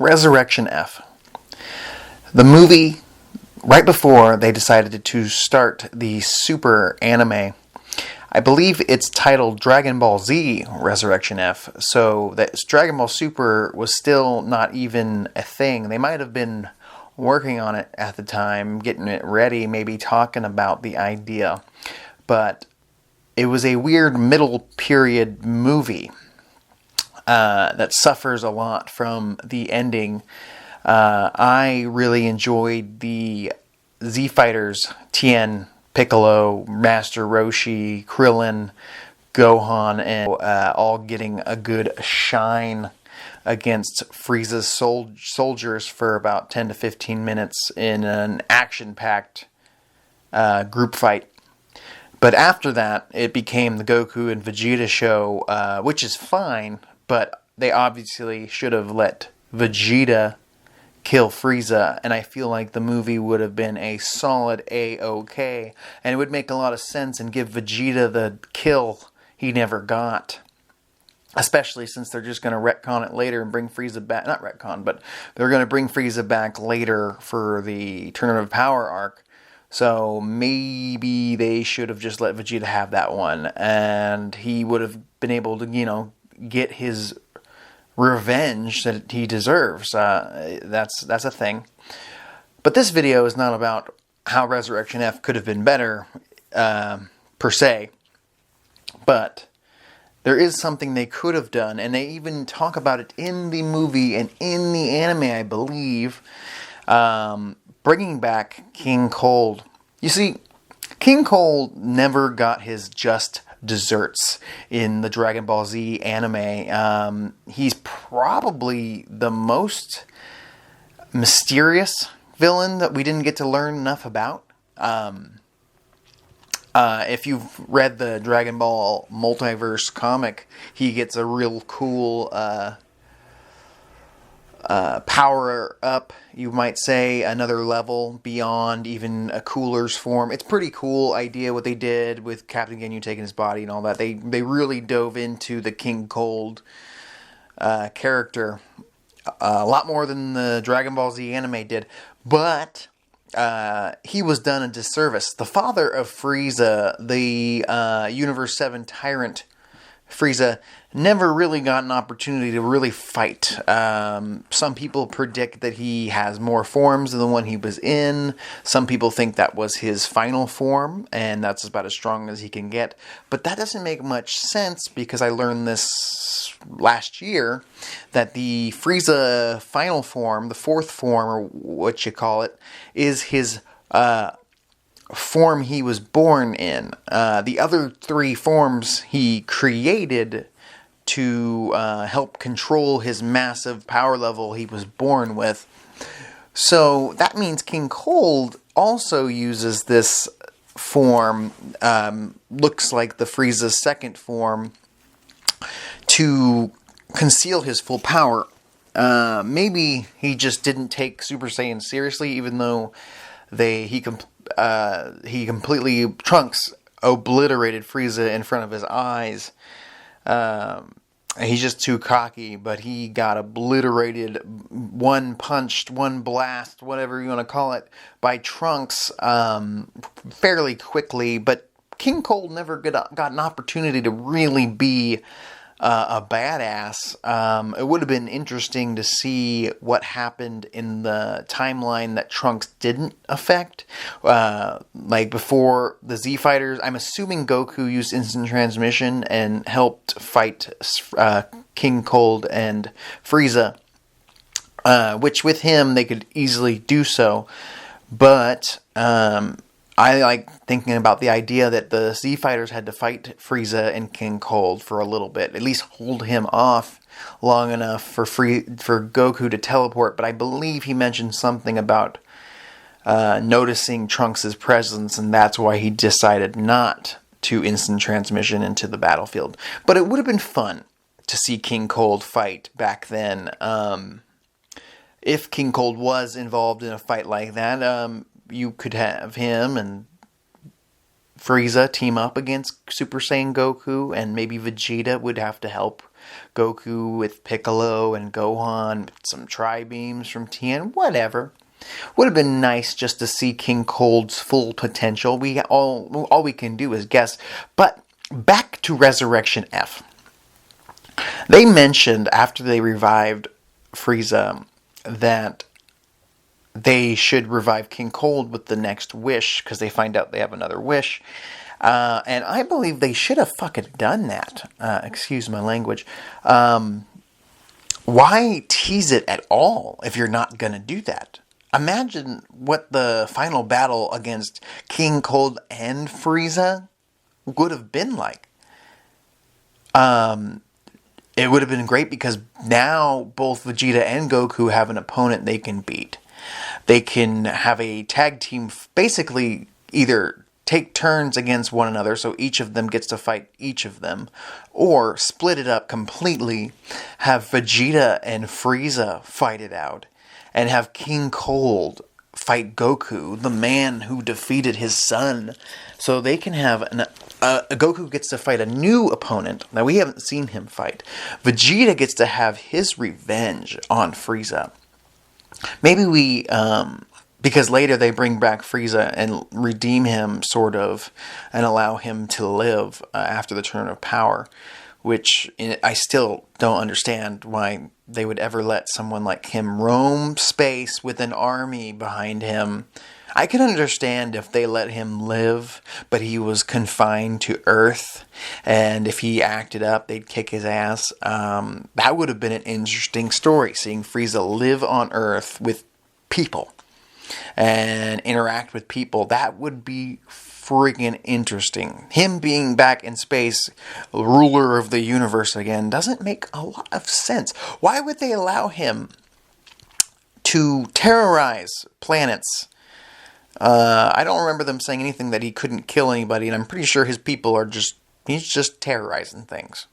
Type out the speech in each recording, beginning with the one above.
Resurrection F. The movie, right before they decided to start the Super anime, I believe it's titled Dragon Ball Z Resurrection F, so that Dragon Ball Super was still not even a thing. They might have been working on it at the time, getting it ready, maybe talking about the idea, but it was a weird middle period movie that suffers a lot from the ending. I really enjoyed the Z Fighters, Tien, Piccolo, Master Roshi, Krillin, Gohan, and all getting a good shine against Frieza's soldiers for about 10 to 15 minutes in an action-packed group fight. But after that, it became the Goku and Vegeta show, which is fine, but they obviously should have let Vegeta kill Frieza, and I feel like the movie would have been a solid A-OK, and it would make a lot of sense and give Vegeta the kill he never got. Especially since they're just going to retcon it later and bring Frieza back. Not retcon, but they're going to bring Frieza back later for the Tournament of Power arc. So maybe they should have just let Vegeta have that one, and he would have been able to, get his revenge that he deserves. That's a thing. But this video is not about how Resurrection F could have been better, per se. But there is something they could have done, and they even talk about it in the movie and in the anime, I believe. Bringing back King Cold. You see, King Cold never got his just desserts in the Dragon Ball Z anime. He's probably the most mysterious villain that we didn't get to learn enough about. If you've read the Dragon Ball Multiverse comic, he gets a real cool power up, you might say, another level beyond even a Cooler's form. It's pretty cool idea what they did with Captain Ginyu taking his body and all that. They really dove into the King Cold character a lot more than the Dragon Ball Z anime did, but he was done a disservice. The father of Frieza, the Universe 7 tyrant Frieza, never really got an opportunity to really fight. Some people predict that he has more forms than the one he was in. Some people think that was his final form, and that's about as strong as he can get. But that doesn't make much sense, because I learned this last year, that the Frieza final form, the fourth form, or what you call it, is his form he was born in. The other three forms he created to help control his massive power level he was born with. So that means King Cold also uses this form, looks like the Frieza's second form, to conceal his full power. Maybe he just didn't take Super Saiyan seriously, even though he completely, Trunks obliterated Frieza in front of his eyes. He's just too cocky, but he got obliterated, one punched, one blast, whatever you want to call it, by Trunks fairly quickly. But King Cold never got an opportunity to really be a badass. It would have been interesting to see what happened in the timeline that Trunks didn't affect. Like before the Z Fighters, I'm assuming Goku used instant transmission and helped fight King Cold and Frieza, which with him they could easily do so. But I like thinking about the idea that the Z Fighters had to fight Frieza and King Cold for a little bit, at least hold him off long enough for Goku to teleport. But I believe he mentioned something about noticing Trunks' presence, and that's why he decided not to instant transmission into the battlefield. But it would have been fun to see King Cold fight back then. If King Cold was involved in a fight like that, you could have him and Frieza team up against Super Saiyan Goku, and maybe Vegeta would have to help Goku with Piccolo and Gohan, with some tri-beams from Tien, whatever. Would have been nice just to see King Cold's full potential. All we can do is guess. But back to Resurrection F. They mentioned after they revived Frieza that they should revive King Cold with the next wish, because they find out they have another wish. And I believe they should have fucking done that. Excuse my language. Why tease it at all if you're not going to do that? Imagine what the final battle against King Cold and Frieza would have been like. It would have been great because now both Vegeta and Goku have an opponent they can beat. They can have a tag team, basically either take turns against one another, so each of them gets to fight each of them, or split it up completely, have Vegeta and Frieza fight it out, and have King Cold fight Goku, the man who defeated his son. So they can have Goku gets to fight a new opponent. Now, we haven't seen him fight. Vegeta gets to have his revenge on Frieza. Maybe because later they bring back Frieza and redeem him, sort of, and allow him to live after the turn of power, which I still don't understand why they would ever let someone like him roam space with an army behind him. I could understand if they let him live, but he was confined to Earth, and if he acted up, they'd kick his ass. That would have been an interesting story, seeing Frieza live on Earth with people and interact with people. That would be freaking interesting. Him being back in space, ruler of the universe again, doesn't make a lot of sense. Why would they allow him to terrorize planets? I don't remember them saying anything that he couldn't kill anybody, and I'm pretty sure his people he's just terrorizing things.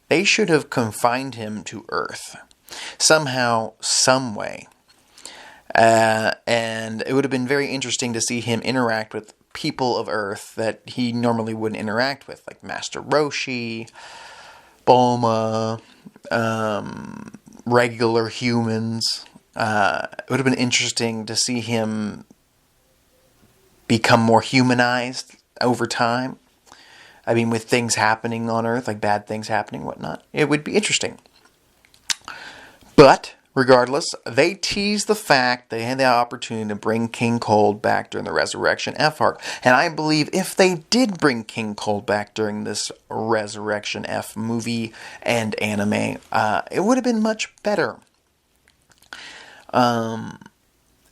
They should have confined him to Earth. Somehow, some way. And it would have been very interesting to see him interact with people of Earth that he normally wouldn't interact with, like Master Roshi, Bulma, regular humans. It would have been interesting to see him become more humanized over time. I mean, with things happening on Earth, like bad things happening, whatnot. It would be interesting. But regardless, they teased the fact they had the opportunity to bring King Cold back during the Resurrection F arc. And I believe if they did bring King Cold back during this Resurrection F movie and anime, it would have been much better.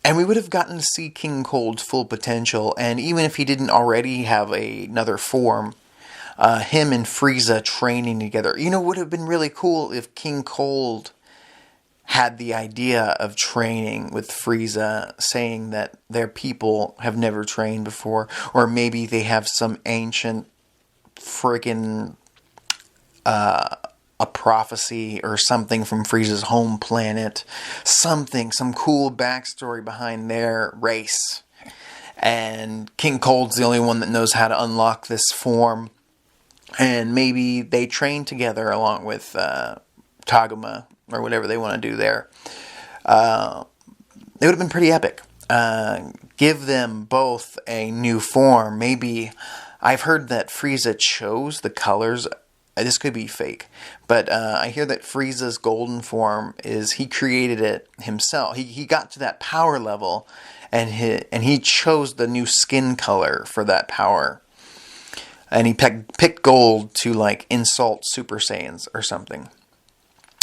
And we would have gotten to see King Cold's full potential. And even if he didn't already have another form, him and Frieza training together. You know, it would have been really cool if King Cold had the idea of training with Frieza, saying that their people have never trained before, or maybe they have some ancient friggin' a prophecy or something from Frieza's home planet, some cool backstory behind their race, and King Cold's the only one that knows how to unlock this form, and maybe they train together along with Kaguma, or whatever they want to do there. It would have been pretty epic. Give them both a new form. Maybe, I've heard that Frieza chose the colors. This could be fake, but I hear that Frieza's golden form he created it himself. He got to that power level, and he chose the new skin color for that power. And he picked gold to, like, insult Super Saiyans or something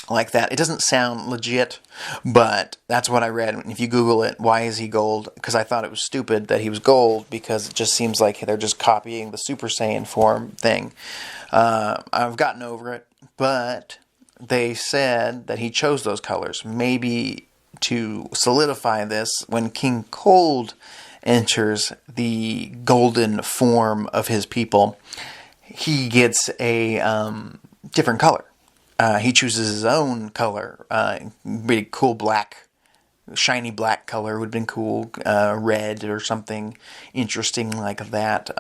like that. It doesn't sound legit, but that's what I read. If you Google it, why is he gold? Because I thought it was stupid that he was gold, because it just seems like they're just copying the Super Saiyan form thing. I've gotten over it, but they said that he chose those colors. Maybe to solidify this, when King Cold enters the golden form of his people, he gets a different color. He chooses his own color, really cool black Shiny black color would have been cool. Red or something interesting like that.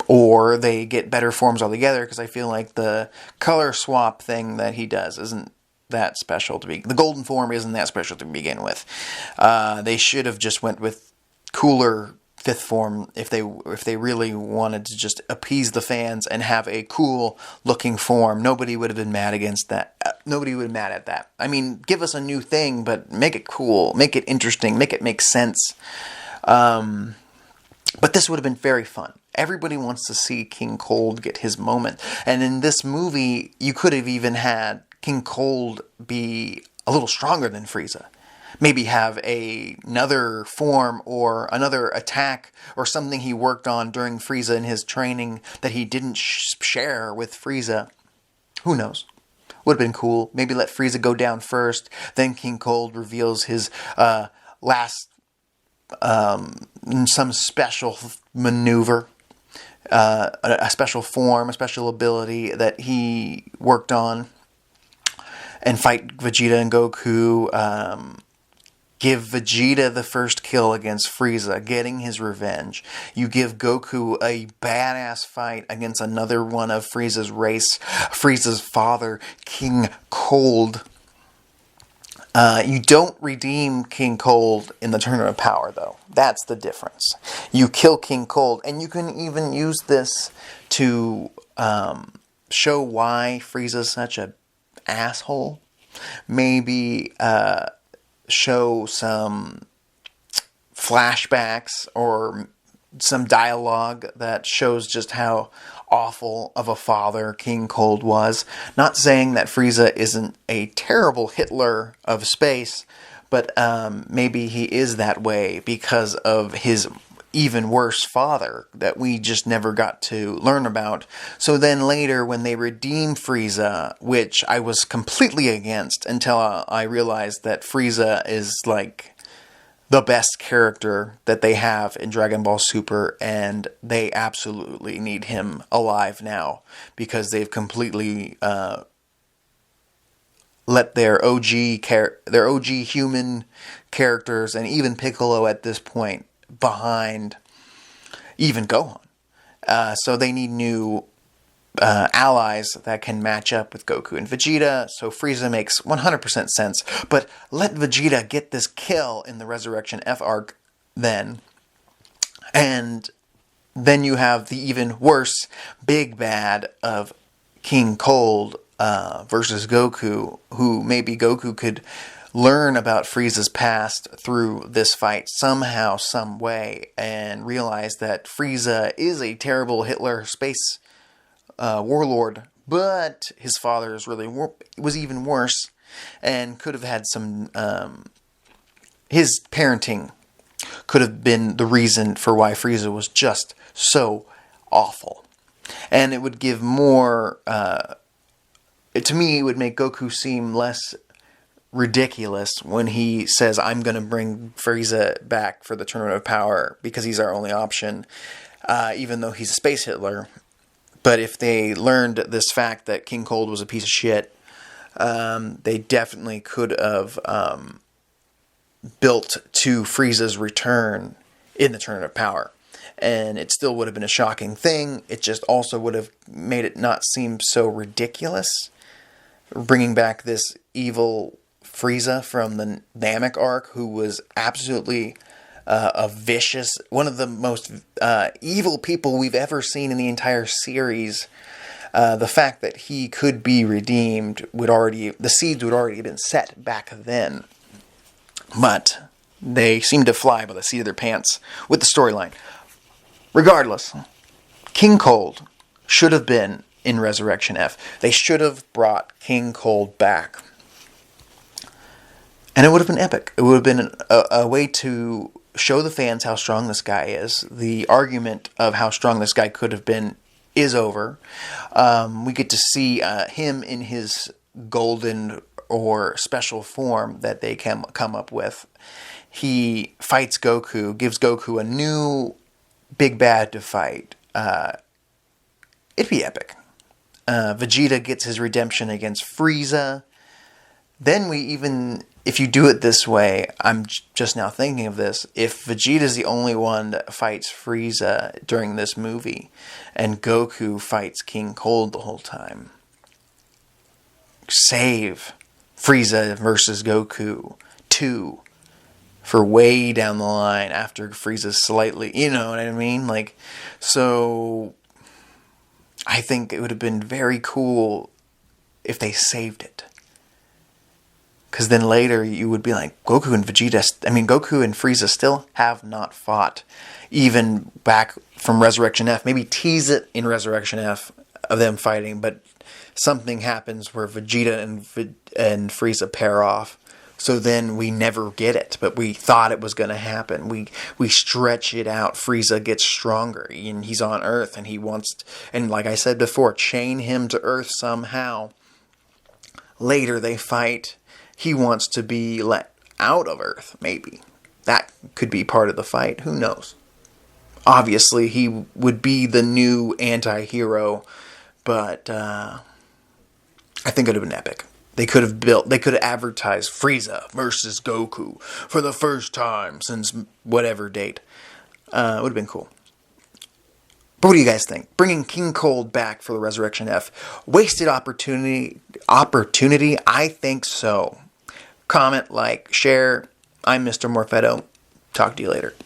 Or they get better forms altogether, because I feel like the color swap thing that he does isn't that special to be. The golden form isn't that special to begin with. They should have just went with cooler fifth form if they really wanted to just appease the fans and have a cool looking form. Nobody would have been mad against that. Nobody would have been mad at that. I mean, give us a new thing, but make it cool, make it interesting, make it make sense. But this would have been very fun. Everybody wants to see King Cold get his moment. And in this movie, you could have even had King Cold be a little stronger than Frieza. Maybe have another form or another attack or something he worked on during Frieza in his training that he didn't share with Frieza. Who knows? Would have been cool. Maybe let Frieza go down first. Then King Cold reveals his last some special maneuver, a special form, a special ability that he worked on, and fight Vegeta and Goku. Give Vegeta the first kill against Frieza, getting his revenge. You give Goku a badass fight against another one of Frieza's race, Frieza's father, King Cold. You don't redeem King Cold in the Tournament of Power, though. That's the difference. You kill King Cold, and you can even use this to show why Frieza's such an asshole. Maybe show some flashbacks or some dialogue that shows just how awful of a father King Cold was. Not saying that Frieza isn't a terrible Hitler of space, but maybe he is that way because of his even worse father that we just never got to learn about. So then later when they redeem Frieza, which I was completely against until I realized that Frieza is like the best character that they have in Dragon Ball Super, and they absolutely need him alive now because they've completely let their OG human characters and even Piccolo at this point behind even Gohan. So they need new allies that can match up with Goku and Vegeta, so Frieza makes 100% sense. But let Vegeta get this kill in the Resurrection F arc then, and then you have the even worse big bad of King Cold versus Goku, who maybe Goku could learn about Frieza's past through this fight somehow, some way, and realize that Frieza is a terrible Hitler space warlord, but his father is really was even worse, and could have had some. His parenting could have been the reason for why Frieza was just so awful, and it would give more. To me, it would make Goku seem less ridiculous when he says, "I'm going to bring Frieza back for the Tournament of Power because he's our only option," even though he's a space Hitler. But if they learned this fact that King Cold was a piece of shit, they definitely could have built to Frieza's return in the Tournament of Power. And it still would have been a shocking thing. It just also would have made it not seem so ridiculous. Bringing back this evil Frieza from the Namek arc, who was absolutely a vicious, one of the most evil people we've ever seen in the entire series. The fact that he could be redeemed the seeds would already have been set back then. But they seem to fly by the seat of their pants with the storyline. Regardless, King Cold should have been in Resurrection F. They should have brought King Cold back. And it would have been epic. It would have been a way to show the fans how strong this guy is. The argument of how strong this guy could have been is over. We get to see him in his golden or special form that they can come up with. He fights Goku, gives Goku a new big bad to fight. It'd be epic. Vegeta gets his redemption against Frieza. Then we even if you do it this way, I'm just now thinking of this. If Vegeta's the only one that fights Frieza during this movie, and Goku fights King Cold the whole time, save Frieza versus Goku 2 for way down the line after Frieza's slightly, you know what I mean? Like, so I think it would have been very cool if they saved it. Because then later you would be like, Goku and Frieza still have not fought. Even back from Resurrection F. Maybe tease it in Resurrection F of them fighting, but something happens where Vegeta and Frieza pair off. So then we never get it, but we thought it was going to happen. We stretch it out. Frieza gets stronger, and he's on Earth, and he wants, and like I said before, chain him to Earth somehow. Later they fight. He wants to be let out of Earth, maybe. That could be part of the fight. Who knows? Obviously, he would be the new anti-hero, but I think it would have been epic. They could have advertised Frieza versus Goku for the first time since whatever date. It would have been cool. But what do you guys think? Bringing King Cold back for the Resurrection F. Wasted opportunity? I think so. Comment, like, share. I'm Mr. Morfetto. Talk to you later.